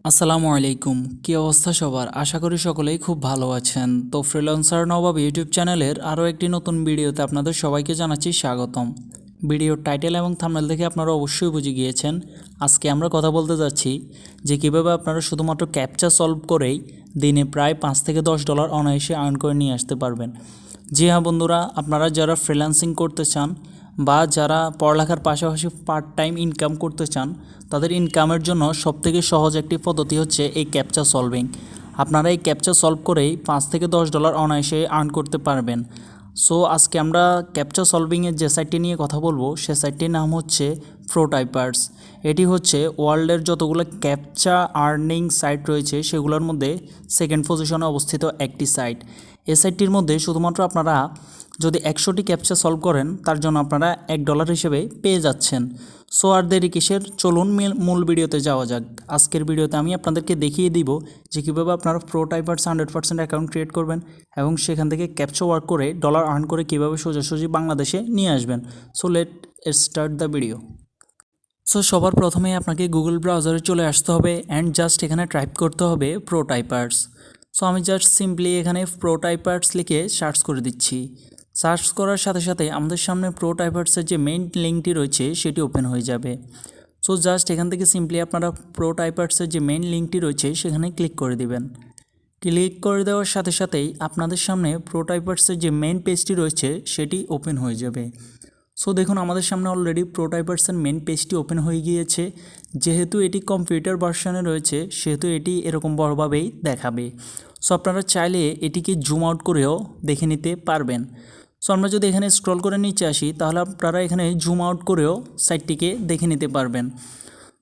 আসসালামু আলাইকুম। কী অবস্থা সবার? আশা করি সকলেই খুব ভালো আছেন। তো ফ্রিল্যান্সার নবাব ইউটিউব চ্যানেলের আরও একটি নতুন ভিডিওতে আপনাদের সবাইকে জানাচ্ছি স্বাগতম। ভিডিওর টাইটেল এবং থাম্বনেল দেখে আপনারা অবশ্যই বুঝে গিয়েছেন আজকে আমরা কথা বলতে যাচ্ছি যে কীভাবে আপনারা শুধুমাত্র ক্যাপচা সলভ করেই দিনে প্রায় $5 থেকে $10 অনায়াসে আর্ন করে নিয়ে আসতে পারবেন। জি হ্যাঁ বন্ধুরা, আপনারা যারা ফ্রিল্যান্সিং করতে চান বা যারা পড়ালেখার পাশাপাশি পার্ট টাইম ইনকাম করতে চান, তাদের ইনকামের জন্য সবথেকে সহজ একটি পদ্ধতি হচ্ছে এই ক্যাপচা সলভিং। আপনারা এই ক্যাপচা সলভ করেই $5 থেকে $10 অনায়াসে আর্ন করতে পারবেন। সো আজকে আমরা ক্যাপচা সলভিংয়ের যে সাইটটি নিয়ে কথা বলবো সে সাইটটির নাম হচ্ছে প্রোটাইপার্স। এটি হচ্ছে ওয়ার্ল্ডের যতগুলো ক্যাপচা আর্নিং সাইট রয়েছে সেগুলোর মধ্যে সেকেন্ড পজিশনে অবস্থিত একটি সাইট। এই সাইটটির মধ্যে শুধুমাত্র আপনারা যদি 100টি ক্যাপচা সলভ করেন তার জন্য আপনারা $1 হিসেবে পেয়ে যাচ্ছেন। সো আর দেরি কিসের, চলুন মূল ভিডিওতে যাওয়া যাক। আজকের ভিডিওতে আমি আপনাদেরকে দেখিয়ে দিব যে কীভাবে আপনারা প্রোটাইপার্স 100% অ্যাকাউন্ট ক্রিয়েট করবেন এবং সেখান থেকে ক্যাপচা ওয়ার্ক করে ডলার আর্ন করে কীভাবে সোজাসুজি বাংলাদেশে নিয়ে আসবেন। So let start the video. So সবার প্রথমে আপনাকে গুগল ব্রাউজারে চলে আসতে হবে অ্যান্ড জাস্ট এখানে টাইপ করতে হবে প্রোটাইপার্স। সো আমি জাস্ট সিম্পলি এখানে প্রোটাইপার্স লিখে সার্চ করে দিচ্ছি। সার্চ করার সাথে সাথে আমাদের সামনে প্রোটাইপার্সের যে মেইন লিঙ্কটি রয়েছে সেটি ওপেন হয়ে যাবে। সো জাস্ট এখান থেকে সিম্পলি আপনারা প্রোটাইপার্সের যে মেইন লিঙ্কটি রয়েছে সেখানে ক্লিক করে দিবেন। ক্লিক করে দেওয়ার সাথে সাথেই আপনাদের সামনে প্রোটাইপার্সের যে মেইন পেজটি রয়েছে সেটি ওপেন হয়ে যাবে। সো দেখুন আমাদের সামনে অলরেডি প্রোটাইপার্সের মেন পেজটি ওপেন হয়ে গিয়েছে। যেহেতু এটি কম্পিউটার ভার্সনে রয়েছে সেহেতু এটি এরকম বড়ভাবেই দেখাবে। সো আপনারা চাইলে এটিকে জুম আউট করেও দেখে নিতে পারবেন। সো আমরা যদি এখানে স্ক্রল করে নিচে আসি তাহলে আপনারা এখানে জুম আউট করেও সাইটটিকে দেখে নিতে পারবেন।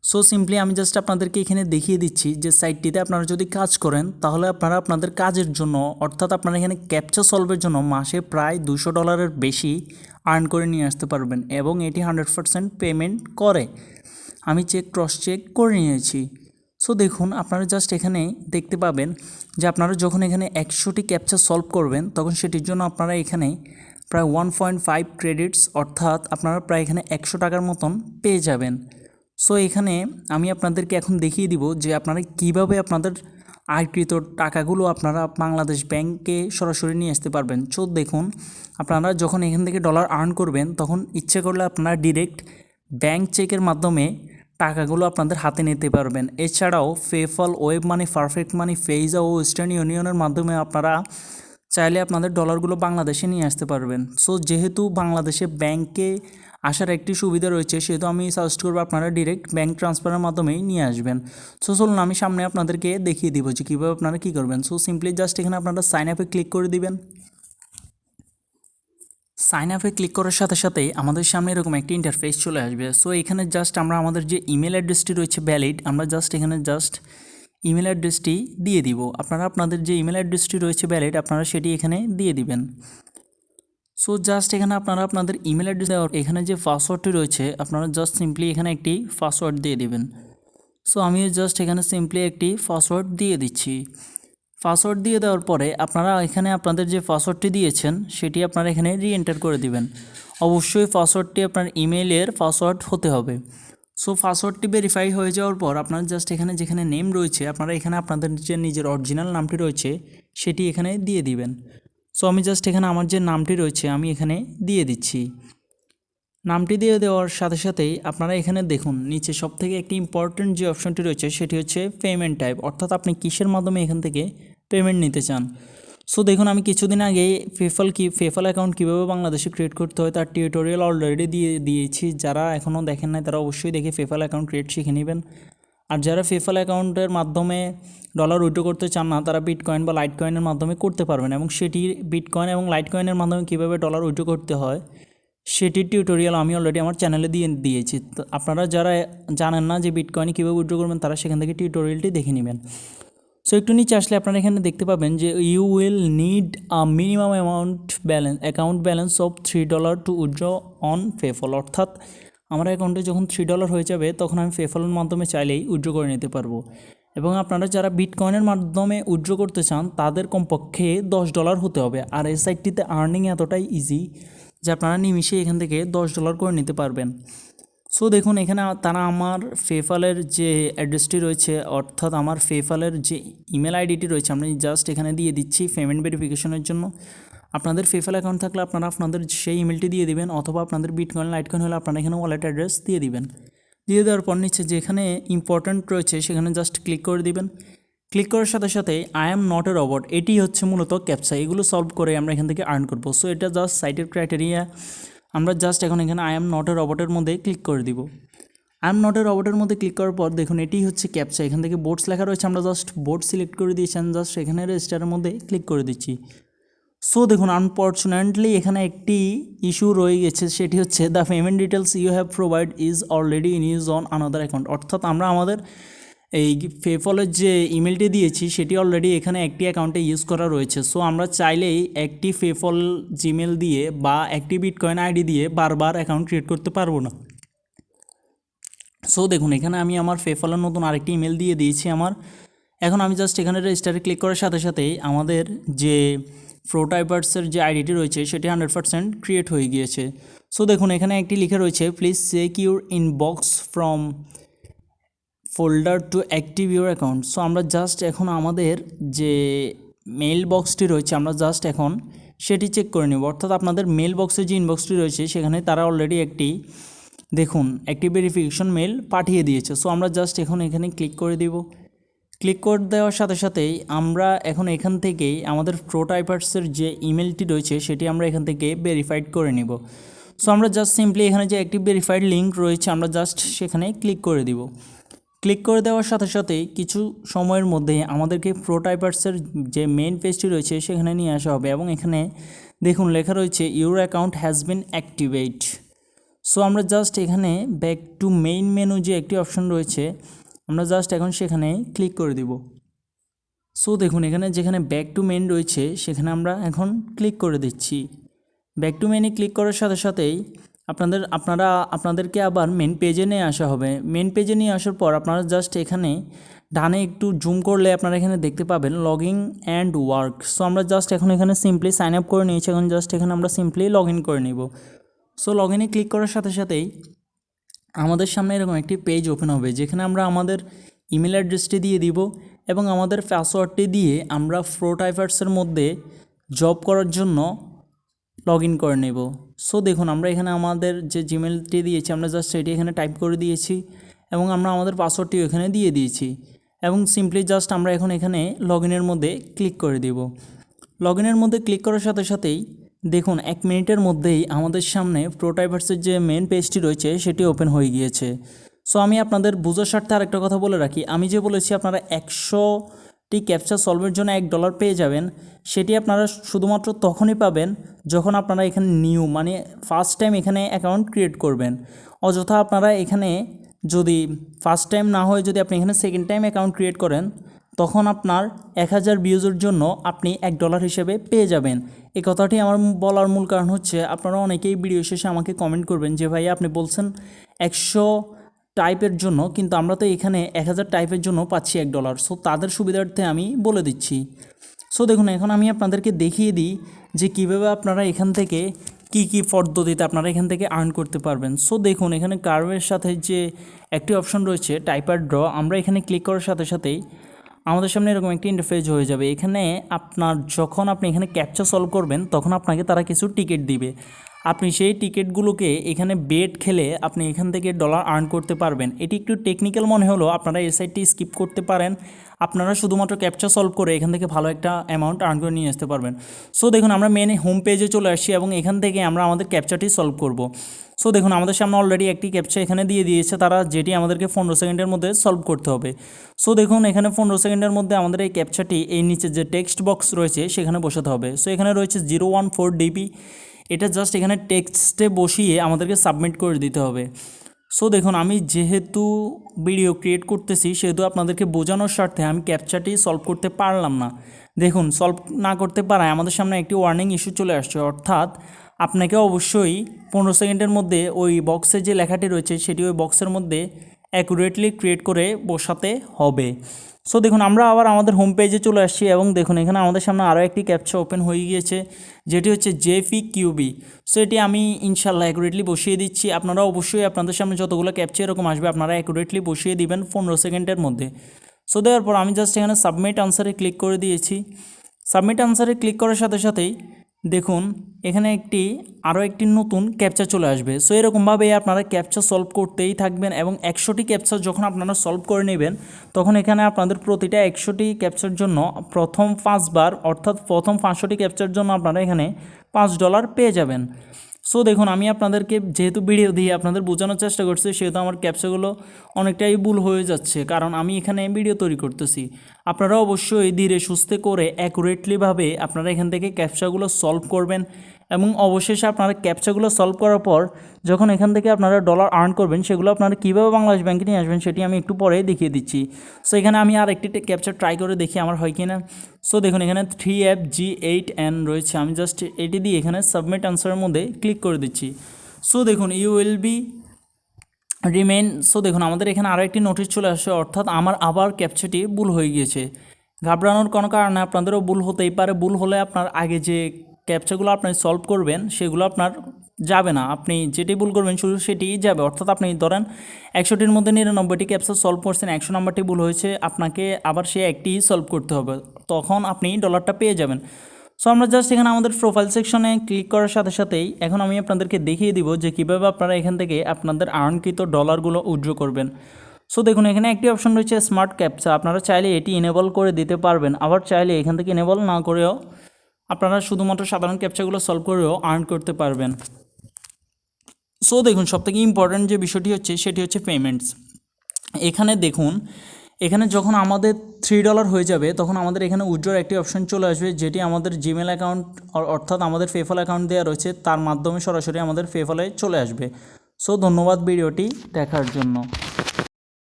সো সিম্পলি আমি জাস্ট আপনাদেরকে এখানে দেখিয়ে দিচ্ছি যে সাইটটিতে আপনারা যদি কাজ করেন তাহলে আপনারা আপনাদের কাজের জন্য অর্থাৎ আপনারা এখানে ক্যাপচা সলভের জন্য মাসে প্রায় $200 বেশি আর্ন করে নিয়ে আসতে পারবেন এবং এটি 100% পেমেন্ট করে। আমি ক্রস চেক করে নিয়েছি। সো দেখুন আপনারা জাস্ট এখানে দেখতে পাবেন যে আপনারা যখন এখানে 100টি ক্যাপচা সলভ করবেন তখন সেটির জন্য আপনারা এখানে প্রায় 1.5 ক্রেডিটস অর্থাৎ আপনারা প্রায় এখানে 100 টাকার মতন পেয়ে যাবেন। সো এখানে আমি আপনাদেরকে এখন দেখিয়ে দিব যে আপনারা কিভাবে আপনাদের আয়কৃত টাকাগুলো আপনারা বাংলাদেশ ব্যাংকে সরাসরি নিয়ে আসতে পারবেন। সো দেখুন আপনারা যখন এখান থেকে ডলার আর্ন করবেন তখন ইচ্ছে করলে আপনারা ডিরেক্ট ব্যাংক চেকের মাধ্যমে টাকাগুলো আপনাদের হাতে নিতে পারবেন। এছাড়াও পেপ্যাল, ওয়েব মানি, পারফেক্ট মানি, ফেইজা ও ওয়েস্টার্ন ইউনিয়নের মাধ্যমে আপনারা চাইলে আপনাদের ডলারগুলো বাংলাদেশে নিয়ে আসতে পারবেন। সো যেহেতু বাংলাদেশে ব্যাংকে আসার একটি সুবিধা রয়েছে সেহেতু আমি সাজেস্ট করবো আপনারা ডিরেক্ট ব্যাংক ট্রান্সফারের মাধ্যমেই নিয়ে আসবেন। সো চলুন আমি সামনে আপনাদেরকে দেখিয়ে দিব যে কীভাবে আপনারা কী করবেন। সো সিম্পলি জাস্ট এখানে আপনারা সাইন আপে ক্লিক করে দিবেন। সাইন আপে ক্লিক করার সাথে সাথেই আমাদের সামনে এরকম একটি ইন্টারফেস চলে আসবে। সো এখানে জাস্ট আমরা আমাদের যে ইমেল অ্যাড্রেসটি রয়েছে ভ্যালিড, আমরা জাস্ট এখানে জাস্ট ইমেল অ্যাড্রেসটি দিয়ে দিব। আপনারা আপনাদের যে ইমেল অ্যাড্রেসটি রয়েছে ভ্যালিড আপনারা সেটি এখানে দিয়ে দিবেন। সো জাস্ট এখানে আপনারা আপনাদের ইমেল অ্যাড্রেস দেওয়ার এখানে যে পাসওয়ার্ডটি রয়েছে আপনারা জাস্ট সিম্পলি এখানে একটি পাসওয়ার্ড দিয়ে দিবেন। সো আমি জাস্ট এখানে সিম্পলি একটি পাসওয়ার্ড দিয়ে দিচ্ছি। পাসওয়ার্ড দিয়ে দেওয়ার পরে আপনারা এখানে আপনাদের যে পাসওয়ার্ডটি দিয়েছেন সেটি আপনারা এখানে রিএন্টার করে দিবেন। অবশ্যই পাসওয়ার্ডটি আপনার ইমেইলের পাসওয়ার্ড হতে হবে। সো পাসওয়ার্ডটি ভেরিফাই হয়ে যাওয়ার পর আপনারা জাস্ট এখানে যেখানে নেম রয়েছে আপনারা এখানে আপনাদের যে নিজের অরিজিনাল নামটি রয়েছে সেটি এখানে দিয়ে দিবেন। সো আমি জাস্ট এখানে আমার যে নামটি রয়েছে আমি এখানে দিয়ে দিচ্ছি। নামটি দিয়ে দেওয়ার সাথে সাথেই আপনারা এখানে দেখুন নিচে সবথেকে একটি ইম্পর্ট্যান্ট যে অপশনটি রয়েছে সেটি হচ্ছে পেমেন্ট টাইপ, অর্থাৎ আপনি কিসের মাধ্যমে এখান থেকে পেমেন্ট নিতে চান। সো দেখুন আমি কিছুদিন আগে পেপ্যাল অ্যাকাউন্ট কীভাবে বাংলাদেশে ক্রিয়েট করতে হয় তার টিউটোরিয়াল অলরেডি দিয়েছি। যারা এখনও দেখেন নাই তারা অবশ্যই দেখে পেপ্যাল অ্যাকাউন্ট ক্রিয়েট শিখে নেবেন। আর যারা পেপ্যাল অ্যাকাউন্টের মাধ্যমে ডলার উইথড্র করতে চান না তারা বিটকয়েন বা লাইট কয়েনের মাধ্যমে করতে পারবেন এবং সেটি বিটকয়েন এবং লাইট কয়েনের মাধ্যমে কীভাবে ডলার উইথড্র করতে হয় সেটির টিউটোরিয়াল আমি অলরেডি আমার চ্যানেলে দিয়েছি। তো আপনারা যারা জানেন না যে বিটকয়েনে কীভাবে উইথড্র করবেন তারা সেখান থেকে টিউটোরিয়ালটি দেখে নেবেন। সো একটু নিচে আসলে আপনারা এখানে দেখতে পাবেন যে you will need a minimum account balance of $3 to withdraw on PayPal, অর্থাৎ আমার অ্যাকাউন্টে যখন $3 হয়ে যাবে তখন আমি পেপ্যালের মাধ্যমে চাইলেই উইথড্র করে নিতে পারবো। এবং আপনারা যারা বিটকয়েনের মাধ্যমে উইথড্র করতে চান তাদের কমপক্ষে $10 হতে হবে। আর এই সাইটটিতে আর্নিং এতটাই ইজি যে আপনারা নিমিশে এখান থেকে $10 করে নিতে পারবেন। সো দেখুন এখানে তারা আমার পেপ্যালের যে অ্যাড্রেসটি রয়েছে, অর্থাৎ আমার পেপ্যালের যে ইমেল আইডিটি রয়েছে, আমি জাস্ট এখানে দিয়ে দিচ্ছি পেমেন্ট ভেরিফিকেশনের জন্য। আপনাদের পেপ্যাল অ্যাকাউন্ট থাকলে আপনারা আপনাদের সেই ইমেলটি দিয়ে দিবেন, অথবা আপনাদের বিটকয়েন লাইটকয়েন হলে আপনারা এখানে ওয়ালেট অ্যাড্রেস দিয়ে দিবেন। দিয়ে দেওয়ার পর নিচে যেখানে ইম্পর্ট্যান্ট রয়েছে সেখানে জাস্ট ক্লিক করে দিবেন। ক্লিক করার সাথে সাথে I am not a robot, এটি হচ্ছে মূলত ক্যাপচা, এগুলো সলভ করে আমরা এখান থেকে আর্ন করবো। সো এটা জাস্ট সাইটের ক্রাইটেরিয়া। আমরা জাস্ট এখন এখানে আই অ্যাম নট এ রবটের মধ্যে ক্লিক করে দিব। আই এম নট এ রবটের মধ্যে ক্লিক করার পর দেখুন এটি হচ্ছে ক্যাপচা, এখান থেকে বোর্ডস লেখা রয়েছে, আমরা জাস্ট বোর্ড সিলেক্ট করে দিয়েছি, আমি জাস্ট এখানে রেজিস্টারের মধ্যে ক্লিক করে দিচ্ছি। সো দেখুন আনফর্চুনেটলি এখানে একটি ইস্যু রয়ে গেছে, সেটি হচ্ছে the payment details you have provide is already in use on another account, অর্থাৎ আমরা আমাদের এই পেপ্যালের যে ইমেলটি দিয়েছি সেটি অলরেডি এখানে একটি অ্যাকাউন্টে ইউজ করা রয়েছে। সো আমরা চাইলেই একটি পেপ্যাল জিমেল দিয়ে বা একটি বিটকয়েন আইডি দিয়ে বারবার অ্যাকাউন্ট ক্রিয়েট করতে পারবো না। সো দেখুন এখানে আমি আমার পেপ্যালের নতুন আরেকটি ইমেল দিয়ে দিয়েছি আমার। এখন আমি জাস্ট এখানে রেজিস্টারে ক্লিক করার সাথে সাথেই আমাদের যে প্রোটাইপার্সের যে আইডিটি রয়েছে সেটি 100% ক্রিয়েট হয়ে গিয়েছে। সো দেখুন এখানে একটি লিখে রয়েছে please check your inbox from folder to active your account. So আমরা জাস্ট এখন আমাদের যে মেইল বক্সটি রয়েছে আমরা জাস্ট এখন সেটি চেক করে নেব, অর্থাৎ আপনাদের মেল বক্সের যে ইনবক্সটি রয়েছে সেখানে তারা অলরেডি একটি দেখুন একটি ভেরিফিকেশন মেল পাঠিয়ে দিয়েছে। সো আমরা জাস্ট এখন এখানে ক্লিক করে দিব। ক্লিক করে দেওয়ার সাথে সাথেই আমরা এখন এখান থেকেই আমাদের প্রোটাইপার্সের যে ইমেলটি রয়েছে সেটি আমরা এখান থেকে ভেরিফাইড করে নিব। সো আমরা জাস্ট সিম্পলি এখানে যে একটি ভেরিফাইড লিঙ্ক রয়েছে আমরা জাস্ট সেখানে ক্লিক করে দিব। ক্লিক করে দেওয়ার সাথে সাথেই কিছু সময়ের মধ্যে আমাদেরকে প্রোটাইপার্সের যে মেইন পেজটি রয়েছে সেখানে নিয়ে আসা হবে, এবং এখানে দেখুন লেখা রয়েছে your account has been activate. So আমরা জাস্ট এখানে ব্যাক টু মেইন মেনু যে একটি অপশন রয়েছে আমরা জাস্ট এখন সেখানে ক্লিক করে দিব। সো দেখুন এখানে যেখানে ব্যাক টু মেইন রয়েছে সেখানে আমরা এখন ক্লিক করে দিচ্ছি। ব্যাক টু মেইনে ক্লিক করার সাথে সাথেই আপনাদেরকে আবার মেন পেজে নিয়ে আসা হবে। মেন পেজে নিয়ে আসার পর আপনারা জাস্ট এখানে ডানে একটু জুম করলে আপনারা এখানে দেখতে পাবেন লগইন অ্যান্ড ওয়ার্ক। সো আমরা জাস্ট এখন এখানে সিম্পলি সাইন আপ করে নিয়েছি, এখন জাস্ট এখানে আমরা সিম্পলি লগ ইন করে নিব। সো লগ ইনে ক্লিক করার সাথে সাথেই আমাদের সামনে এরকম একটি পেজ ওপেন হবে, যেখানে আমরা আমাদের ইমেল অ্যাড্রেসটি দিয়ে দিব এবং আমাদের পাসওয়ার্ডটি দিয়ে আমরা প্রোটাইপার্সের মধ্যে জব করার জন্য লগ ইন করে নেব। সো দেখুন আমরা এখানে আমাদের যে জিমেলটি দিয়েছি আমরা জাস্ট সেটি এখানে টাইপ করে দিয়েছি এবং আমরা আমাদের পাসওয়ার্ডটিও এখানে দিয়ে দিয়েছি, এবং সিম্পলি জাস্ট আমরা এখন এখানে লগ ইনের মধ্যে ক্লিক করে দেব। লগ ইনের মধ্যে ক্লিক করার সাথে সাথেই দেখুন 1 মিনিটের মধ্যেই আমাদের সামনে প্রোটাইপার্সের যে মেন পেজটি রয়েছে সেটি ওপেন হয়ে গিয়েছে। সো আমি আপনাদের বোঝার স্বার্থে আরেকটা কথা বলে রাখি, আমি যে বলেছি আপনারা 100টি ক্যাপচা সলভের জন্য $1 পেয়ে যাবেন, সেটি আপনারা শুধুমাত্র তখনই পাবেন যখন আপনারা এখানে নিউ মানে ফার্স্ট টাইম এখানে অ্যাকাউন্ট ক্রিয়েট করবেন। অযথা আপনারা এখানে যদি ফার্স্ট টাইম না হয় যদি আপনি এখানে সেকেন্ড টাইম অ্যাকাউন্ট ক্রিয়েট করেন তখন আপনার 1000 ভিউজের জন্য আপনি $1 হিসেবে পেয়ে যাবেন। এই কথাটি আমার বলার মূল কারণ হচ্ছে আপনারা অনেকেই ভিডিও শেষে আমাকে কমেন্ট করবেন যে ভাই আপনি বলছেন 100 টাইপের জন্য, কিন্তু আমরা তো এখানে 1000 টাইপের জন্য পাচ্ছি $1। সো তাদের সুবিধার্থে আমি বলে দিচ্ছি। সো দেখুন এখন আমি আপনাদেরকে দেখিয়ে দিই যে কীভাবে আপনারা এখান থেকে কি পদ্ধতিতে আপনারা এখান থেকে আর্ন করতে পারবেন। সো দেখুন এখানে কার্ভের সাথে যে একটি অপশন রয়েছে টাইপার ড্র, আমরা এখানে ক্লিক করার সাথে সাথেই আমাদের সামনে এরকম একটি ইন্টারফেস হয়ে যাবে। এখানে যখন আপনি এখানে ক্যাপচা সলভ করবেন তখন আপনাকে তারা কিছু টিকিট দিবে, আপনি সেই টিকিটগুলোকে এখানে বেট খেলে আপনি এখান থেকে ডলার আর্ন করতে পারবেন। এটি একটু টেকনিক্যাল মনে হলো, আপনারা এই সাইটটি স্কিপ করতে পারেন, আপনারা শুধুমাত্র ক্যাপচা সলভ করে এখান থেকে ভালো একটা অ্যামাউন্ট আর্ন করে নিয়ে আসতে পারবেন। সো দেখুন আমরা মেন হোম পেজে চলে আসছি এবং এখান থেকে আমরা আমাদের ক্যাপচাটি সলভ করব। সো দেখুন আমাদের সামনে অলরেডি একটি ক্যাপচা এখানে দিয়ে দিয়েছে তারা, যেটি আমাদেরকে 15 সেকেন্ডের মধ্যে সলভ করতে হবে। সো দেখুন এখানে 15 সেকেন্ডের মধ্যে আমাদের এই ক্যাপচাটি এই নিচে যে টেক্সট বক্স রয়েছে সেখানে বসাতে হবে। সো এখানে রয়েছে 014 ডিপি, এটা জাস্ট এখানে টেক্সটে বসিয়ে আমাদেরকে সাবমিট করে দিতে হবে। সো দেখুন আমি যেহেতু ভিডিও ক্রিয়েট করতেছি সেহেতু আপনাদেরকে বোঝানোর স্বার্থে আমি ক্যাপচাটি সলভ করতে পারলাম না। দেখুন সলভ না করতে পারায় আমাদের সামনে একটি ওয়ার্নিং ইস্যু চলে আসছে, অর্থাৎ আপনাকে অবশ্যই 15 সেকেন্ডের মধ্যে ওই বক্সে যে লেখাটি রয়েছে সেটি ওই বক্সের মধ্যে অ্যাকুরেটলি ক্রিয়েট করে বসাতে হবে। সো দেখুন আমরা আবার আমাদের হোম পেজে চলে আসছি এবং দেখুন এখানে আমাদের সামনে আরও একটি ক্যাপচা ওপেন হয়ে গিয়েছে, যেটি হচ্ছে JPQB। সো এটি আমি ইনশাল্লাহ অ্যাকুরেটলি বসিয়ে দিচ্ছি। আপনারা অবশ্যই আপনাদের সামনে যতগুলো ক্যাপচা এরকম আসবে আপনারা অ্যাকুরেটলি বসিয়ে দিবেন 15 সেকেন্ডের মধ্যে। সো দেওয়ার পর আমি জাস্ট এখানে সাবমিট আনসারে ক্লিক করে দিয়েছি। সাবমিট আনসারে ক্লিক করার সাথে সাথেই দেখুন এখানে আরও একটি নতুন ক্যাপচা চলে আসবে। সো এরকমভাবে আপনারা ক্যাপচা সলভ করতেই থাকবেন এবং 100টি ক্যাপচা যখন আপনারা সলভ করে নেবেন তখন এখানে আপনাদের প্রতিটা 100টি ক্যাপচার জন্য প্রথম 5 বার অর্থাৎ প্রথম 500টি ক্যাপচার জন্য আপনারা এখানে $5 পেয়ে যাবেন। সো দেখুন আমি আপনাদেরকে যেহেতু ভিডিও দিয়ে আপনাদের বোঝানোর চেষ্টা করছি সেহেতু আমার ক্যাপচাগুলো অনেকটাই ভুল হয়ে যাচ্ছে, কারণ আমি এখানে ভিডিও তৈরি করতেছি। আপনারা অবশ্যই ধীরে সুস্থে করে অ্যাকুরেটলিভাবে আপনারা এখান থেকে ক্যাপচাগুলো সলভ করবেন এবং অবশেষে আপনারা ক্যাপচাগুলো সলভ করার পর যখন এখান থেকে আপনারা ডলার আর্ন করবেন সেগুলো আপনারা কীভাবে বাংলাদেশ ব্যাংকে নিয়ে আসবেন সেটি আমি একটু পরে দেখিয়ে দিচ্ছি। সো এখানে আমি আর একটি ক্যাপচার ট্রাই করে দেখি আমার হয় কি না। সো দেখুন এখানে 3FG8N রয়েছে, আমি জাস্ট এটি দিয়ে এখানে সাবমিট আনসারের মধ্যে ক্লিক করে দিচ্ছি। সো দেখুন you will be remain. So দেখুন আমাদের এখানে আরও একটি নোটিশ চলে আসে, অর্থাৎ আমার আবার ক্যাপচাটি ভুল হয়ে গিয়েছে। ঘাবড়ানোর কোনো কারণে আপনাদেরও ভুল হতেই পারে। ভুল হলে আপনার আগে যে ক্যাপচাগুলো আপনি সলভ করবেন সেগুলো আপনার যাবে না, আপনি যেটি ভুল করবেন শুধু সেটিই যাবে। অর্থাৎ আপনি ধরেন 100টির মধ্যে 99টি ক্যাপচা সলভ করছেন, 100 নাম্বারটি ভুল হয়েছে, আপনাকে আবার সে একটি সলভ করতে হবে, তখন আপনি ডলারটা পেয়ে যাবেন। সো আমরা জাস্ট এখানে আমাদের প্রোফাইল সেকশনে ক্লিক করার সাথে সাথেই এখন আমি আপনাদেরকে দেখিয়ে দিব যে কীভাবে আপনারা এখান থেকে আপনাদের আর্নকৃত ডলারগুলো উইথড্র করবেন। সো দেখুন এখানে একটি অপশন রয়েছে স্মার্ট ক্যাপচা, আপনারা চাইলে এটি ইনেবল করে দিতে পারবেন, আবার চাইলে এখান থেকে ইনেবল না করেও আপনারা শুধুমাত্র সাধারণ ক্যাপচাগুলো সলভ করেও আর্ন করতে পারবেন। সো দেখুন সবথেকে ইম্পর্ট্যান্ট যে বিষয়টি হচ্ছে সেটি হচ্ছে পেমেন্টস। এখানে দেখুন এখানে যখন আমাদের $3 হয়ে যাবে তখন আমাদের এখানে উইথড্রর একটি অপশন চলে আসবে, যেটি আমাদের জিমেল অ্যাকাউন্ট অর্থাৎ আমাদের পেপ্যাল অ্যাকাউন্ট দেওয়া রয়েছে তার মাধ্যমে সরাসরি আমাদের পেপ্যালে চলে আসবে। সো ধন্যবাদ ভিডিওটি দেখার জন্য।